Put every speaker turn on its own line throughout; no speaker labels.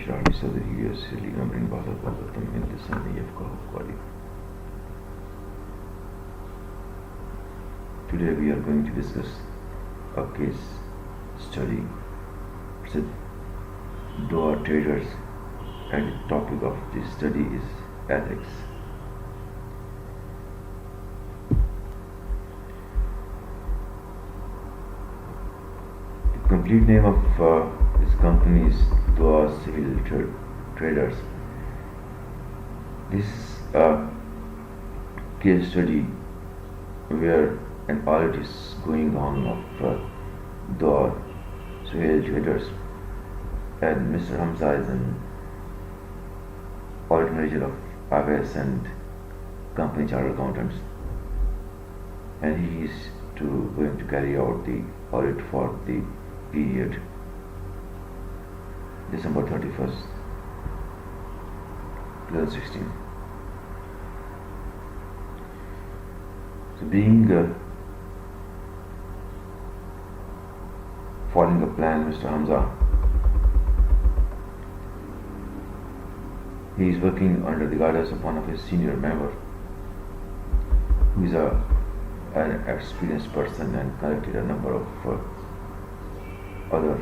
شرح بصدري ويسر لي أمري واحلل عقدة من لساني يفقهوا قولي. Today we are going to discuss a case study. It's a door traders, and the topic of this study is ethics. The complete name of this company is Dua Civil Traders. This is a case study where an audit is going on of Dua Civil Traders, and Mr. Hamza is an audit manager of IFS and company chartered accountants, and he is going to carry out the audit for the period December 31st, 2016. So being following a plan, Mr. Hamza, he is working under the guidance of one of his senior member, who is an experienced person and conducted a number of other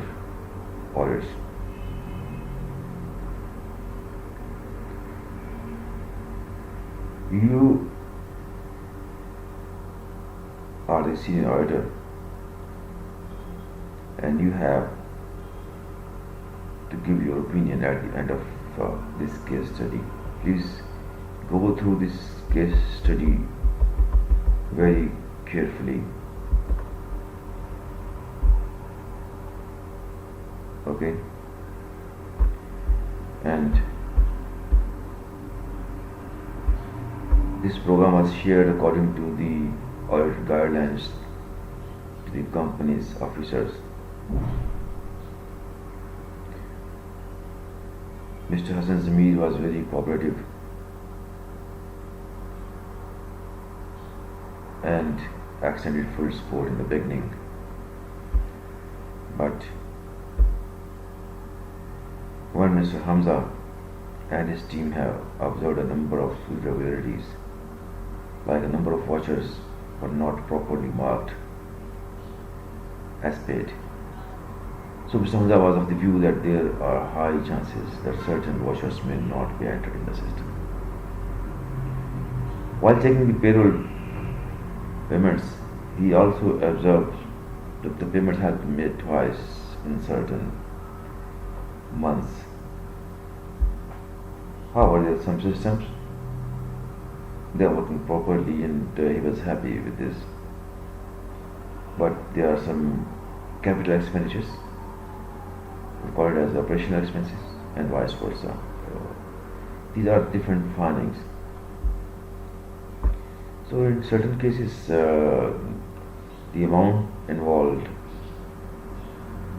audits. You are the senior auditor, and you have to give your opinion at the end of this case study. Please go through this case study very carefully. Okay? And this program was shared according to the audit guidelines to the company's officers. Mr. Hassan Zamir was very cooperative and extended full support in the beginning, but when Mr. Hamza and his team have observed a number of irregularities, like a number of watchers were not properly marked as paid. So Mr. Hamza was of the view that there are high chances that certain watchers may not be entered in the system. While checking the payroll payments, he also observed that the payments had been made twice in certain months. However, there are some systems, they are working properly, and he was happy with this. But there are some capital expenditures recorded as operational expenses and vice versa. These are different findings. So in certain cases, the amount involved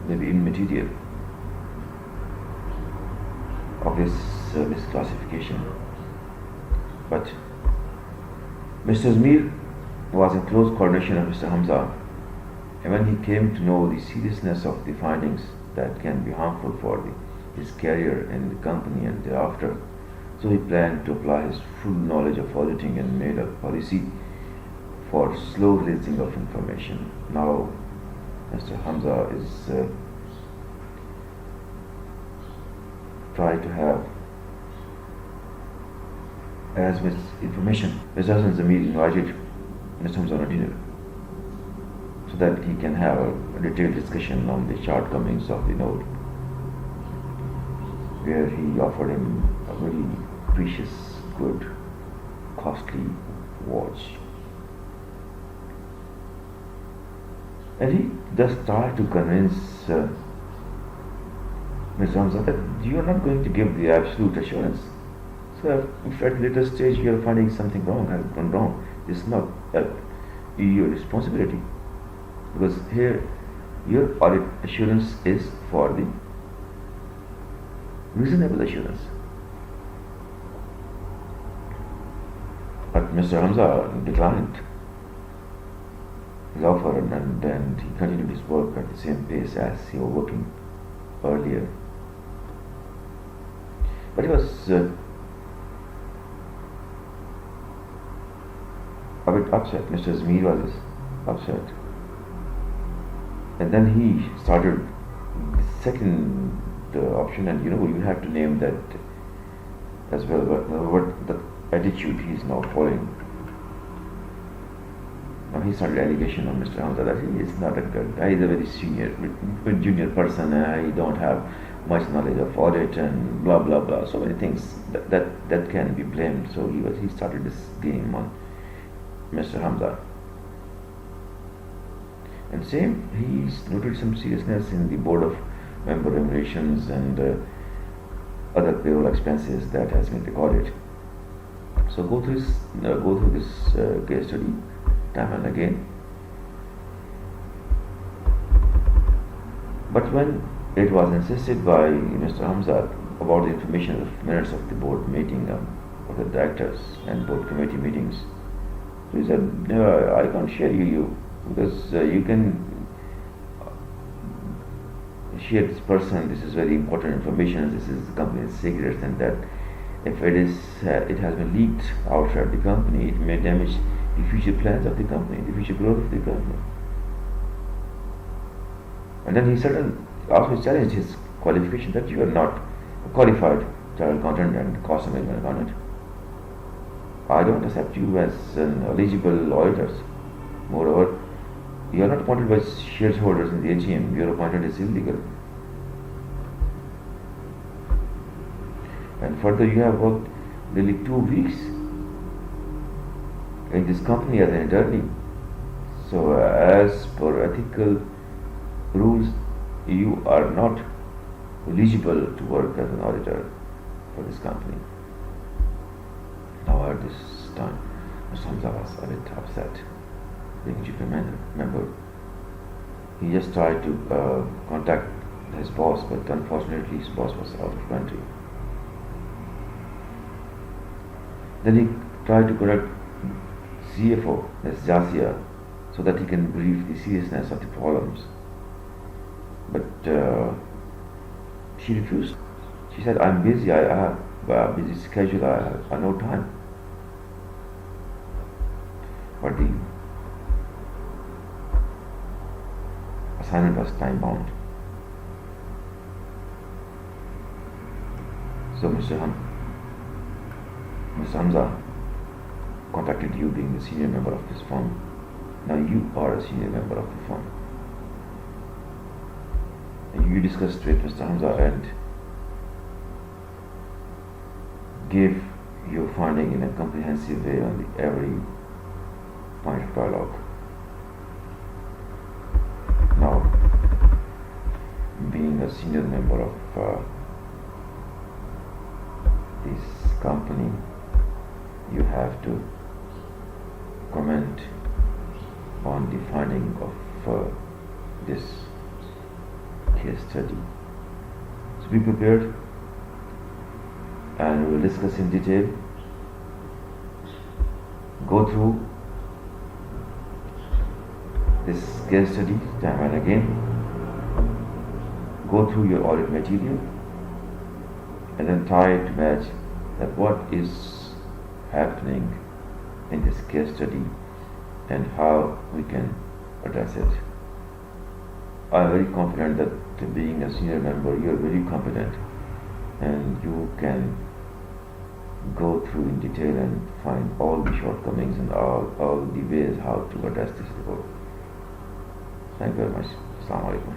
may be immaterial of this misclassification. But Mr. Zamir was in close coordination of Mr. Hamza, and when he came to know the seriousness of the findings that can be harmful for his career in the company and thereafter, so he planned to apply his full knowledge of auditing and made a policy for slow releasing of information. Now Mr. Hamza is trying to have as much information. Mr. Hassan Zamir invited Mr. Hamza on a dinner so that he can have a detailed discussion on the shortcomings of the note, where he offered him a very precious, good, costly watch. And he just tried to convince Mr. Hamza that you are not going to give the absolute assurance. So if at a later stage you are finding something wrong, has gone wrong, it's not your responsibility. Because here your audit assurance is for the reasonable assurance. But Mr. Hamza declined his offer, and he continued his work at the same pace as he was working earlier. But he was a bit upset. Mr. Zmir was upset. And then he started the second option, and you have to name that as well. But what the attitude he is now following. Now he started allegation on Mr. Hamza that he is not a good guy. He is a very junior person, and he don't have much knowledge of audit and blah blah blah. So many things that can be blamed. So he started this game on Mr. Hamza. And same, he's noted some seriousness in the board of member remunerations and other payroll expenses that has been recorded. So go through this case study time and again. But when it was insisted by Mr. Hamza about the information of minutes of the board meeting of the directors and board committee meetings, so he said, "No, I can't share you because you can share this person. This is very important information. This is the company's secrets, and that if it has been leaked outside the company, it may damage the future plans of the company, the future growth of the company." And then he also challenged his qualification that you are not a qualified chartered accountant and cost management accountant. I don't accept you as an eligible auditor. Moreover, you are not appointed by shareholders in the AGM. Your appointment is illegal. And further, you have worked nearly 2 weeks in this company as an attorney. So, as per ethical rules, you are not eligible to work as an auditor for this company. Now, at this time, Mr. Hamza was a bit upset, being chief member. He just tried to contact his boss, but unfortunately, his boss was out of country. Then he tried to contact CFO, Ms. Jasia, so that he can brief the seriousness of the problems. But she refused. She said, "I'm busy, I have a busy schedule, I have no time." But the assignment was time bound. So Mr. Hamza contacted you being the senior member of this firm. Now you are a senior member of the firm. And you discussed with Mr. Hamza and gave your finding in a comprehensive way on every point of dialogue. Now, being a senior member of this company, you have to comment on the finding of this case study. So be prepared, and we will discuss in detail. Go through this case study time and again. Go through your audit material and then try to match that what is happening in this case study and how we can address it. I am very confident that being a senior member, you are very competent and you can go through in detail and find all the shortcomings and all the ways how to address this report. Thank you very much. Assalamu alaikum.